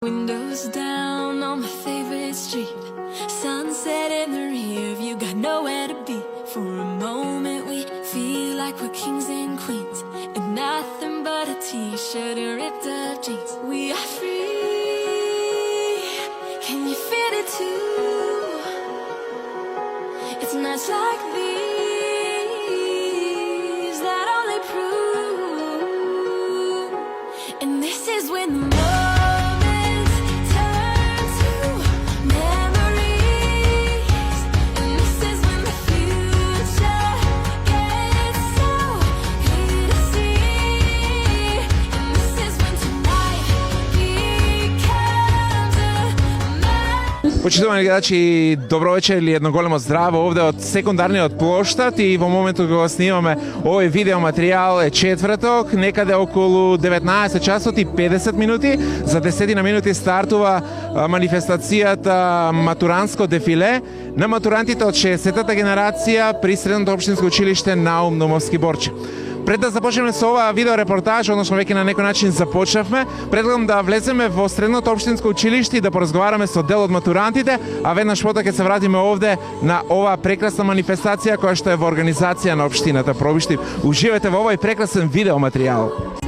Windows down on my favorite street. Sunset in the rear view, got nowhere to be. For a moment we feel like we're kings and queens, and nothing but a t-shirt and ripped up jeans. We are free, can you feel it too? It's nights like these that only prove. And this is when the Почитувани гледачи, добро вечер или едно големо здраво овде од секундарниот плоштад и во моментот кога снимаме овој видео материјал е четврток, некаде околу 19 часот и 50 минути. За 10 минути стартува манифестацијата матуранско дефиле на матурантите од 60-та генерација при Средното општинско училиште Наум Наумовски Борче. Пред да започнеме со оваа видеорепортаж, односно веќе на некој начин започнавме, предлагам да влеземе во Средното општинско училиште и да поразговараме со дел од матурантите, а веднаш потоа ќе се вратиме овде на оваа прекрасна манифестација која што е во организација на општината Пробишти. Уживете во овој прекрасен видеоматеријал.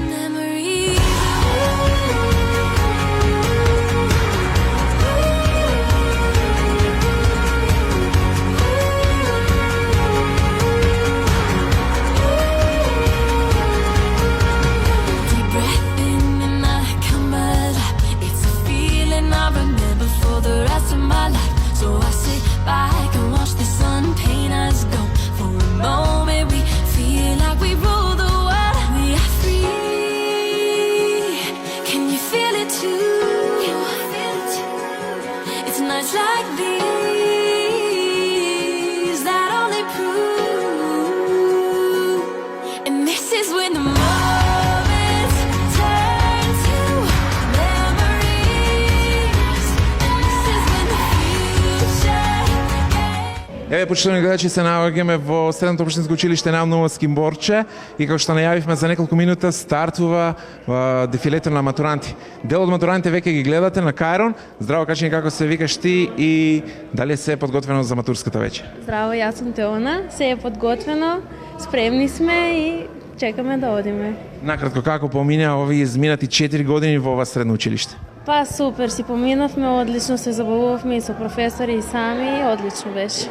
Еве, почитувани гледачи, се наоѓаме во Средното општинско училиште Наум Наумовски Борче и како што најавивме за неколку минута стартува дефилето на матуранти. Дел од матурантите веќе ги гледате на Кајрон. Здраво, кажи ни како се викаш ти и дали се е подготвено за матурската вечер? Здраво, јас сум Теона, се е подготвено, спремни сме и чекаме да одиме. Накратко, како поминаа овие изминати 4 години во ова средно училиште? Па супер, си поминавме, одлично се забавувавме и со професори и сами, одлично беше.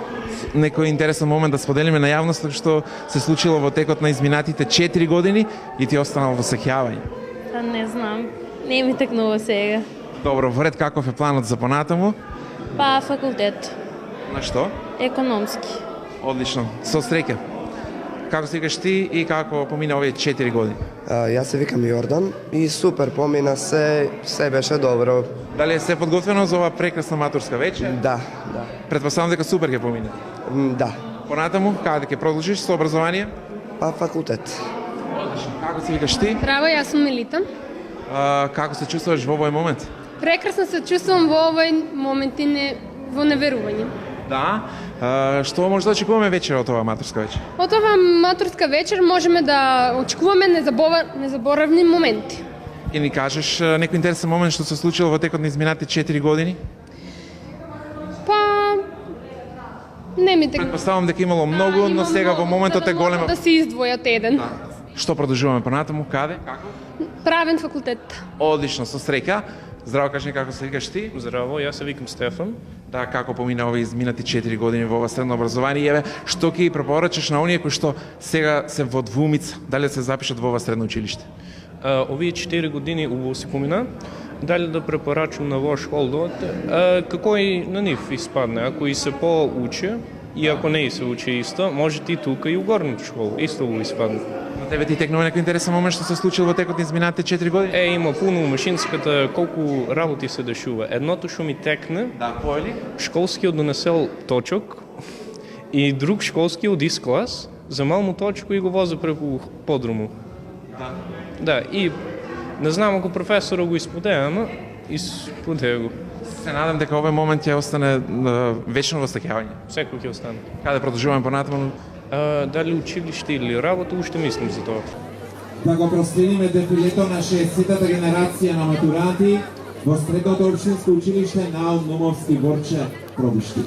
Некој интересен момент да споделиме на јавноста што се случило во текот на изминатите 4 години и ти останало во сеќавање? Па не знам, не ми текнува сега. Добро, вред каков е планот за понатаму? Па факултет. На што? Економски. Одлично, со среќа. Како се викаш ти и како помина овие 4 години? Јас се викам Јордан и супер помина се беше добро. Дали е се подготвено за оваа прекрасна матурска вечер? Да. Предпоставам дека супер ќе помине. Да. Понатаму, каде ќе продолжиш со образование? Па факултет. Одлично. Како се викаш ти? Здраво, јас сум Мелита. Како се чувствуваш во овој момент? Прекрасно се чувствувам во овој момент и во неверување. Да. Што може да очекуваме вечер од оваа матурска вечер? Од оваа матурска вечер можеме да очекуваме незаборавни моменти. И ни кажеш некој интересен момент што се случило во текот на изминатите 4 години? Па не ми текнува. Предпоставам дека имало многу, но сега во моментот е голема. Да се издвојат еден. Да. Што продолжуваме понатаму? Каде? Како? Правен факултет. Одлично, со среќа. Здраво, кажи ни како се викаш ти? Здраво, јас се викам Стефан. Да, како помина овие изминати 4 години во ова средно образование? Еве, што ќе ги препорачаш на оние кои што сега се во двумица, дали се запишат во ова средно училиште? Овие 4 години убаво се помина. Дали да препорачам на во школа, како и на нив испадне. Ако и се поучи, и ако не и се учи исто, може и тука и у горната школа, исто го испадне. На тебе ти текнува некој интересен момент што се случил во текот на изминатите 4 години? Има пуно машинската, колку работи се дешува. Едното што ми текне, Да, поели? школскиот донесел точок и друг школски од ист клас, замал му точку и го воза преку подруму. Да. Да, и не знам ако професорот го исподеа, ама исподеа го. Се надам дека овој момент ќе остане вечно во сеќавање. Секој ќе остане. Каде продолжуваме понатаму? Дали училиште или работа, уште мислам за тоа. Да го проследиме дефилето на 60-та генерација на матуранти во Средното општинско училиште Наум Нумовски Борче, Пробишти.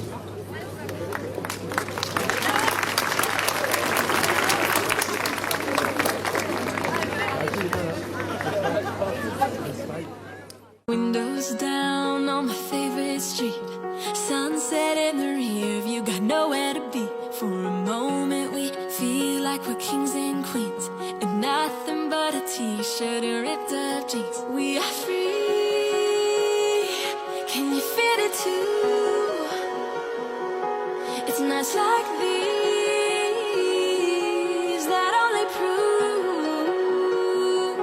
Windows down on my favorite street. Sunset in the rear view, got nowhere to be. For a moment we feel like we're kings and queens, and nothing but a t-shirt and ripped up jeans. We are free, can you feel it too? It's nights like these that only prove.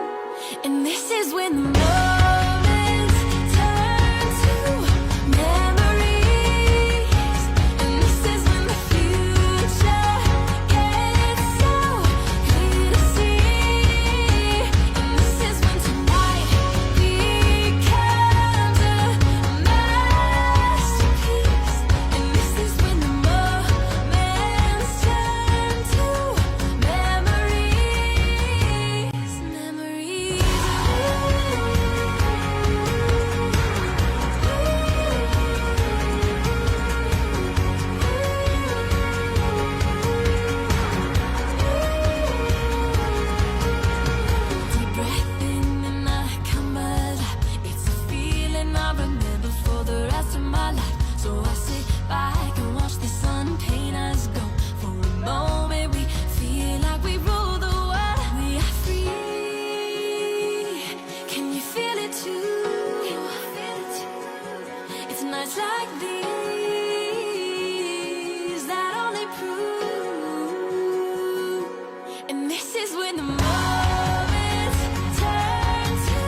And this is when the moments turn to memories. And this is when the future gets so clear to see. And this is when tonight becomes a masterpiece. And this is when the moments turn to memories. Memories. Deep breath in and I come alive. It's a feeling I remember for the rest of my life. So I sit back and watch the sun paint us gold. For a moment we feel like we rule the world. We are free. Can you feel it too? It's nights like these that only prove. And this is when the moments turn to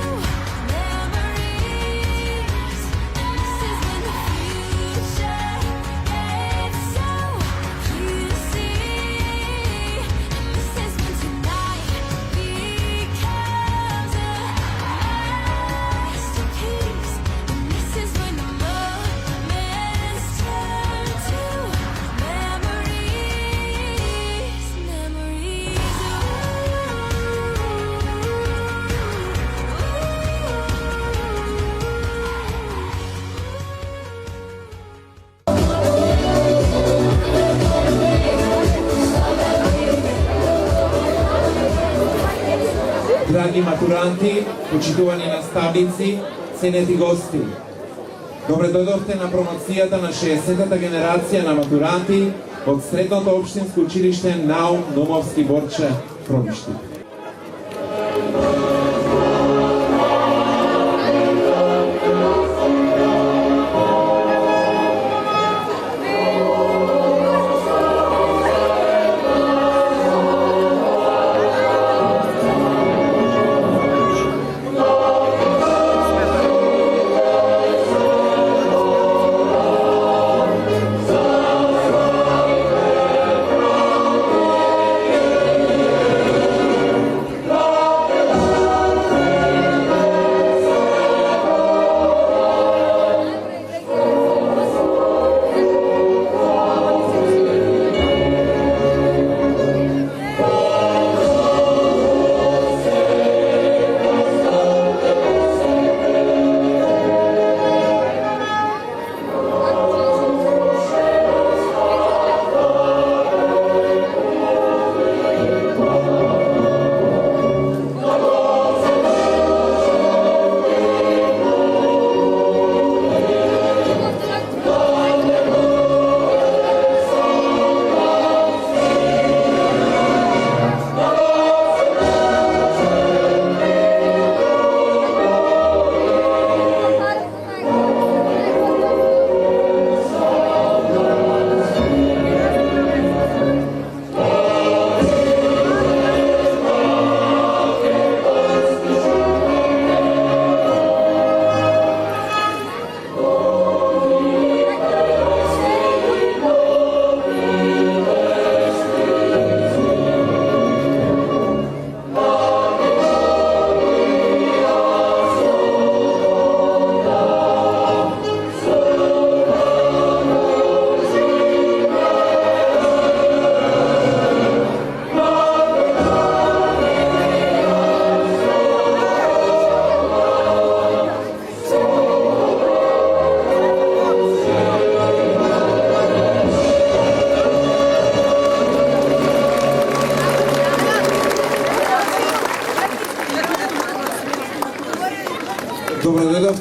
memories. And this is when the future gets so clear to see. And this is when tonight becomes a masterpiece. And this is when the moments turn to memories. Memories. Драги матуранти, почитувани наставници, ценети гости. Добре дојдовте на промоцијата на 60-та генерација на матуранти од Средното општинско училиште Наум Нумовски Борче, Пробишти.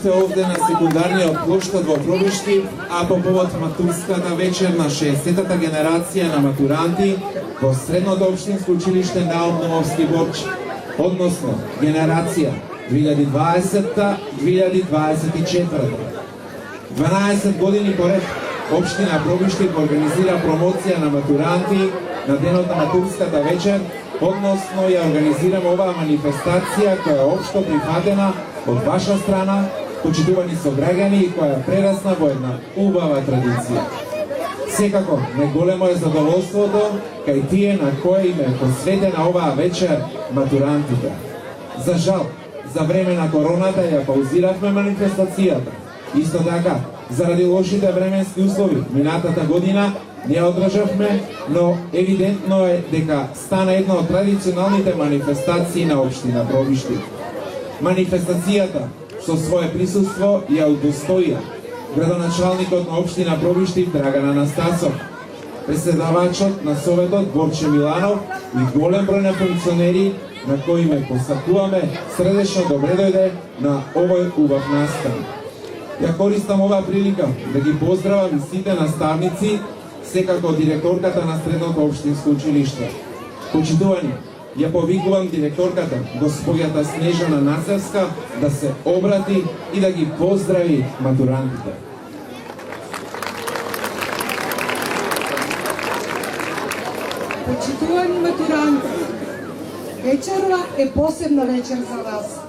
Бевте овде на секундарниот плоштад во Пробишти, а по повод матурската вечер на 60-та генерација на матуранти во Средното општинско училиште Наум Домовски Борче, односно генерација 2020-2024. 12 години поред Општина Пробишти организира промоција на матуранти на денот на матурската вечер, односно ја организираме оваа манифестација која е општо прифатена од ваша страна, почитувани сограѓани и која прерасна во една убава традиција. Секако, неголемо е задоволството кај тие на кои им е посветена оваа вечер матурантите. За жал, за време на короната ја паузиравме манифестацијата. Исто така, заради лошите временски услови, минатата година не ја одржавме, но евидентно е дека стана една од традиционалните манифестации на општина Пробишти. Манифестацијата со свое присуство ја удостоија градоначалникот на општина Пробишти Драган Анастасов, преседавачот на Советот Борче Миланов и голем број на функционери на кои ме посакуваме средечно добре дојде на овој убав настан. Ја користам оваа прилика да ги поздравам и сите наставници, секако директорката на Средното општинско училиште. Почитувани, ја повикувам директорката, господјата Снежана Нацевска, да се обрати и да ги поздрави матурантите. Почитувани матуранти, вечерва е посебна вечер за вас.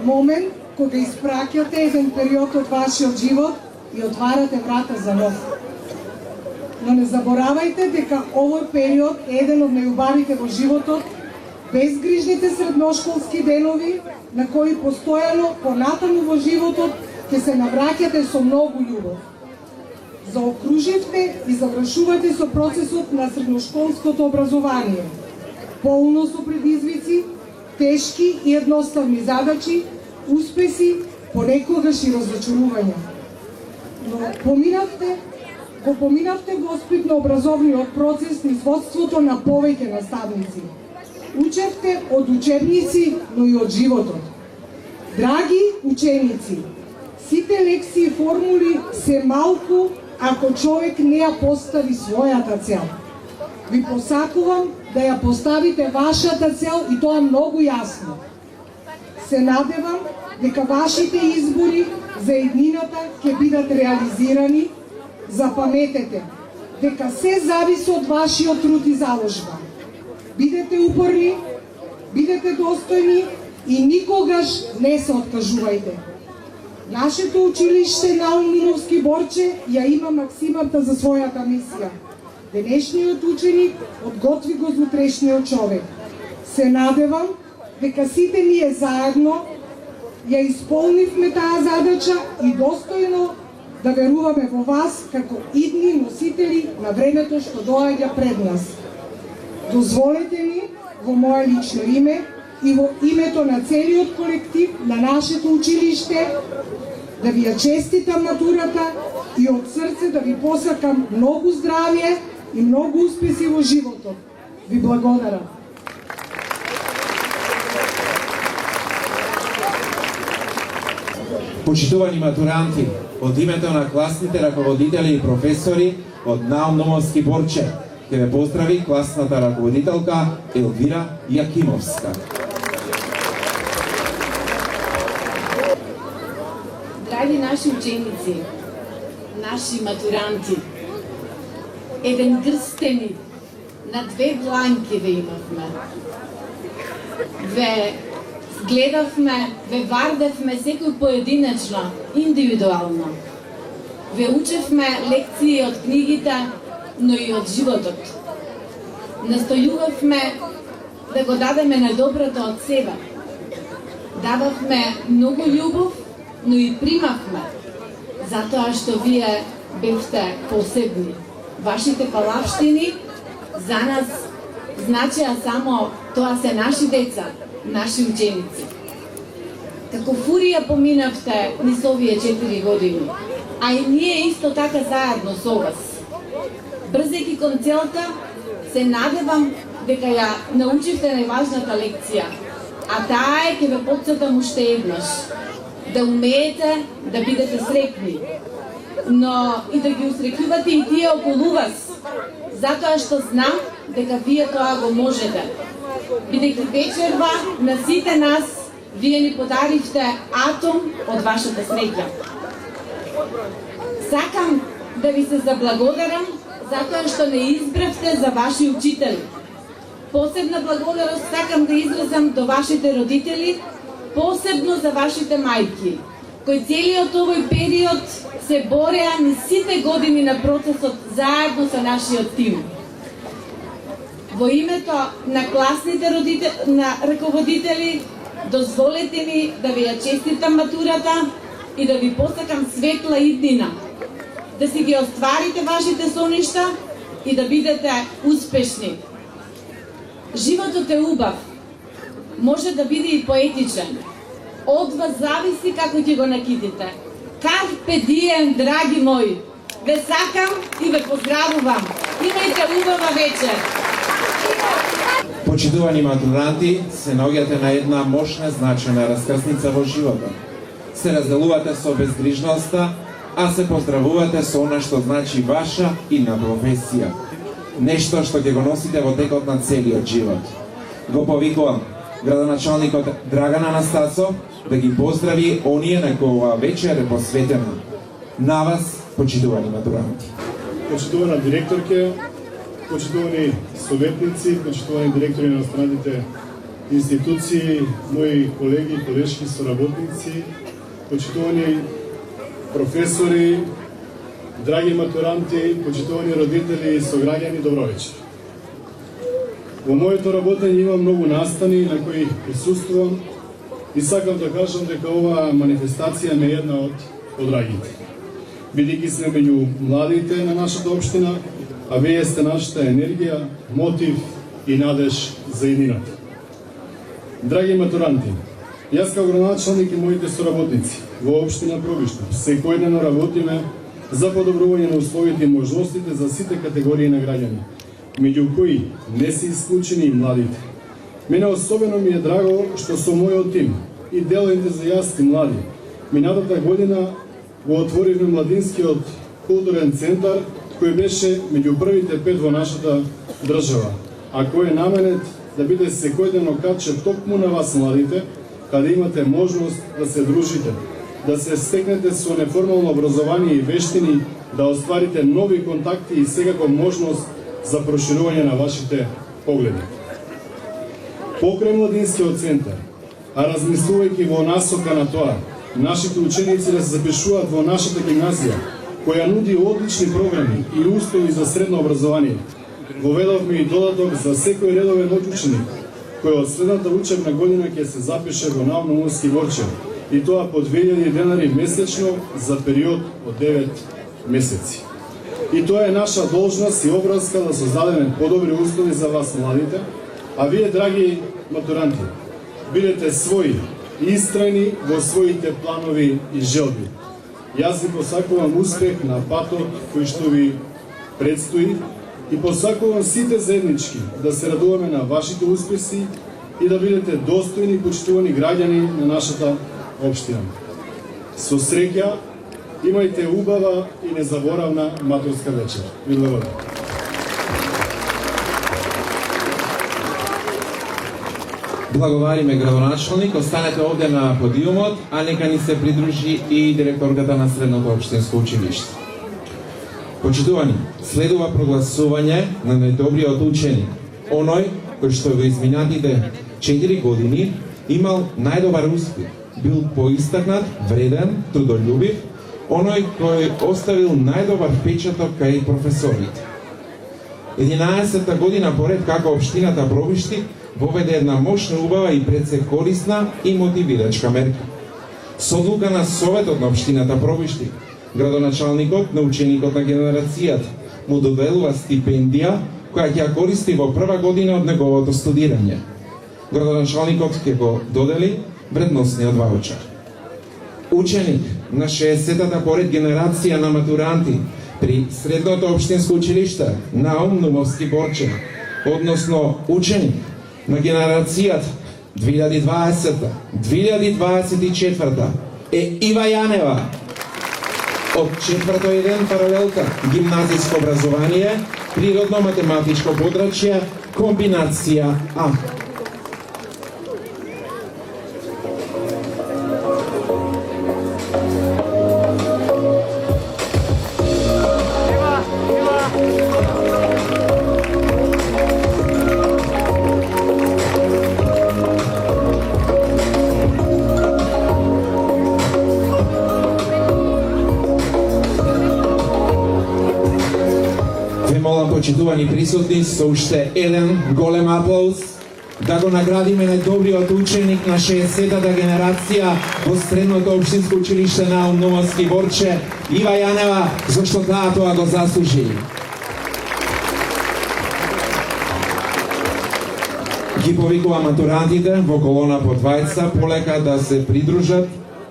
Момент кога испраќате еден период од вашиот живот и отварате врата за нов. Но не заборавајте дека овој период е еден од најубавите во животот, безгрижните средношколски денови на кои постојано понатаму во животот ќе се навраќате со многу љубов. Заокруживте и завршувате со процесот на средношколското образование, полно со предизвици, тешки и едноставни задачи, успеси, понекогаш и разочарувања. Но поминавте го испитно образовниот процес низ водството на повеќе наставници. Учевте од учебници, но и од животот. Драги ученици, сите лекции и формули се малку ако човек не ја постави својата цел. Ви посакувам да ја поставите вашата цел и тоа многу јасно. Се надевам дека вашите избори за еднината ќе бидат реализирани. Запаметете дека се зависи од вашиот труд и заложба. Бидете упорни, бидете достојни и никогаш не се откажувајте. Нашето училиште Наум Домовски Борче ја има максимата за својата мисија. Денешниот ученик одготви го за утрешниот човек. Се надевам дека сите ние заедно ја исполнивме таа задача и достојно да веруваме во вас како идни носители на времето што доаѓа пред нас. Дозволете ми во моје лично име и во името на целиот колектив на нашето училиште да ви ја честитам матурата и од срце да ви посакам многу здравје и многу успеси во животот. Ви благодарам. Почитувани матуранти, од името на класните раководители и професори од Наум Домовски Борче, ќе ве поздрави класната раководителка Елвира Јакимовска. Драги наши ученици, наши матуранти, еден грстени на две дланки ве имавме. Ве гледавме, ве вардевме секој поединечно, индивидуално. Ве учевме лекции од книгите, но и од животот. Настојувавме да го дадеме најдоброто од себе. Дававме многу љубов, но и примавме, затоа што вие бевте посебни. Вашите палавштини за нас значеа само тоа се наши деца, наши ученици. Како фурија поминавте низ овие 4 години, а и ние исто така заедно со вас. Брзејќи кон целта, се надевам дека ја научивте најважната лекција, а таа е, ќе ве потсетам уште еднаш. да умеете да бидете среќни, но и да ги усреќувате и тие околу вас, затоа што знам дека вие тоа го можете. Бидејќи вечерва на сите нас, вие ни подаривте атом од вашата среќа. Сакам да ви се заблагодарам затоа што не избравте за ваши учители. Посебна благодарност сакам да изразам до вашите родители, посебно за вашите мајки, кои целиот овој период се бореа низ сите години на процесот заедно со нашиот тим. Во името на класните на раководители, дозволете ми да ви ја честитам матурата и да ви посакам светла иднина, да си ги остварите вашите соништа и да бидете успешни. Животот е убав, може да биде и поетичен. Од вас зависи како ќе го накитите. Карпе дием, драги мои! Ве сакам и ве поздравувам. Имајте убава вечер. Почитувани матуранти, се наоѓате на една мощна значајна раскрсница во животот. Се разделувате со безгрижноста, а се поздравувате со она што значи ваша и на професија. Нешто што ќе го носите во текот на целиот живот. Го повикувам градоначалникот Драган Анастасов да ги поздрави оние на кои оваа вечер е посветена. На вас, почитувани матуранти. Почитувана директорке, почитувани советници, почитувани директори на останатите институции, мои колеги, колешки, соработници, почитувани професори, драги матуранти, почитувани родители и сограѓани, добро вечер. Во моето работење има многу настани на кои присуствувам и сакам да кажам дека оваа манифестација не е една од подрагите. Бидејќи сме меѓу младите на нашата општина, а вие сте нашата енергија, мотив и надеж за иднината. Драги матуранти, јас како градоначалник и моите соработници во општина Пробиште секојдневно работиме за подобрување на условите и можностите за сите категории на граѓани, меѓу кои не се исклучени и младите. Мене особено ми е драго што со мојот тим и деловите за јас и млади, минатата година го отворивме младинскиот културен центар, кој беше меѓу првите 5 во нашата држава, а кој е наменет да биде секојдневно каче токму на вас младите, каде имате можност да се дружите, да се стекнете со неформално образование и вештини, да остварите нови контакти и секако можност за проширување на вашите погледи. Покрај младинскиот центар, а размислувајќи во насока на тоа, нашите ученици да се запишуваат во нашата гимназија, која нуди одлични програми и услови за средно образование, воведовме и додаток за секој редовен ученик, кој од следната учебна година ќе се запише во наумно-умски ворчев, и тоа по 2000 денари месечно за период од 9 месеци. И тоа е наша должност и обврска да создадеме подобри услови за вас младите, а вие, драги матуранти, бидете своји и истрајни во своите планови и желби. Јас ви посакувам успех на патот кој што ви предстои и посакувам сите заеднички да се радуваме на вашите успеси и да бидете достојни и почитувани граѓани на нашата општина. Со среќа, имајте убава и незаборавна матурска вечер. Ви благодарам. Благодариме градоначалник, останете овде на подиумот, а нека ни се придружи и директорката на Средното општинско училиште. Почитувани, следува прогласување на најдобриот ученик, оној кој што во изминатите 4 години имал најдобар успех, бил поистакнат, вреден, трудолюбив, оној кој оставил најдобар впечаток кај професорите. 11-та година поред како општината Пробишти воведе една мощна, убава и пред се корисна и мотивирачка мерка. Со одлука на Советот на општината Пробишти, градоначалникот на ученикот на генерацијата му доделува стипендија која ќе ја користи во прва година од неговото студирање. Градоначалникот ќе го додели вредносниот ваучер. Ученик на 60-та поред генерација на матуранти при Средното општинско училиште Наум Нумовски Борчев, односно ученик на генерацијата 2020-2024 е Ива Јанева. Од 4-1 паралелка гимназиско образование, природно-математичко подрачје, комбинација А. Почитувани присутни, со уште еден голем аплауз да го наградиме најдобриот ученик на 60-та генерација во Средното општинско училиште на Новоски Борче, Ива Јанева, зашто таа тоа го заслужи. Ги повикува матурантите во колона по двајца полека да се придружат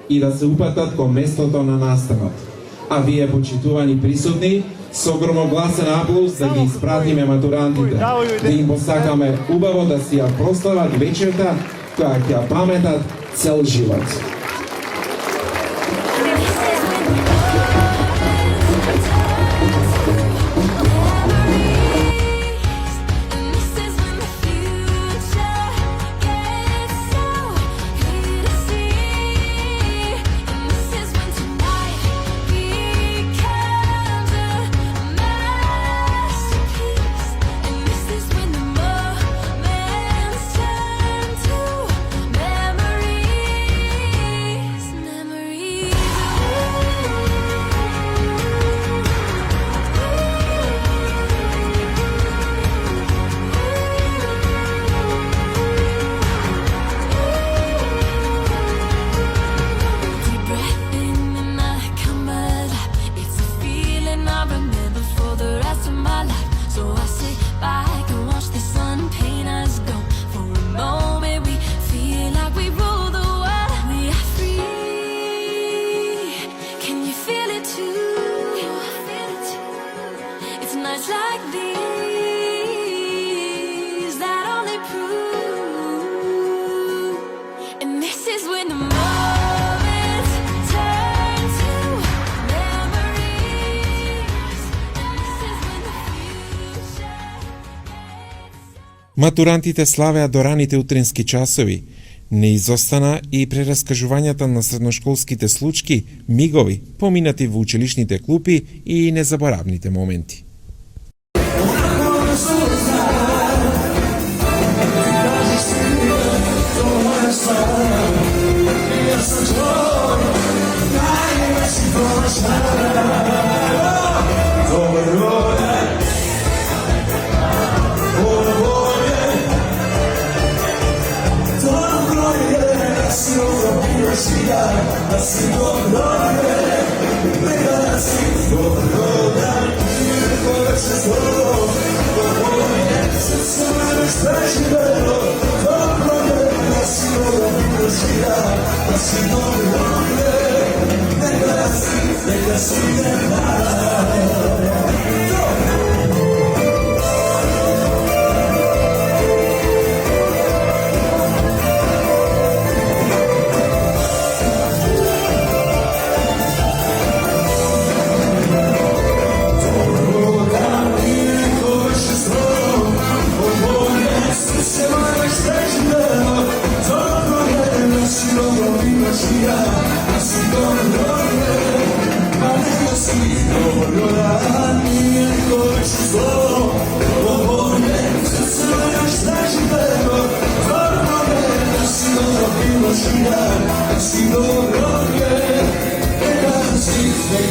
и да се упатат кон местото на настанот. А вие, почитувани присутни, со громогласен аплауз да ги испратиме матурантите, да им посакаме убаво да си ја прослават вечерта која ќе ја паметат цел живот. Матурантите славеа до раните утрински часови. Не изостана и прераскажувањата на средношколските случки, мигови, поминати во училишните клупи и незаборавните моменти.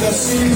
Neka si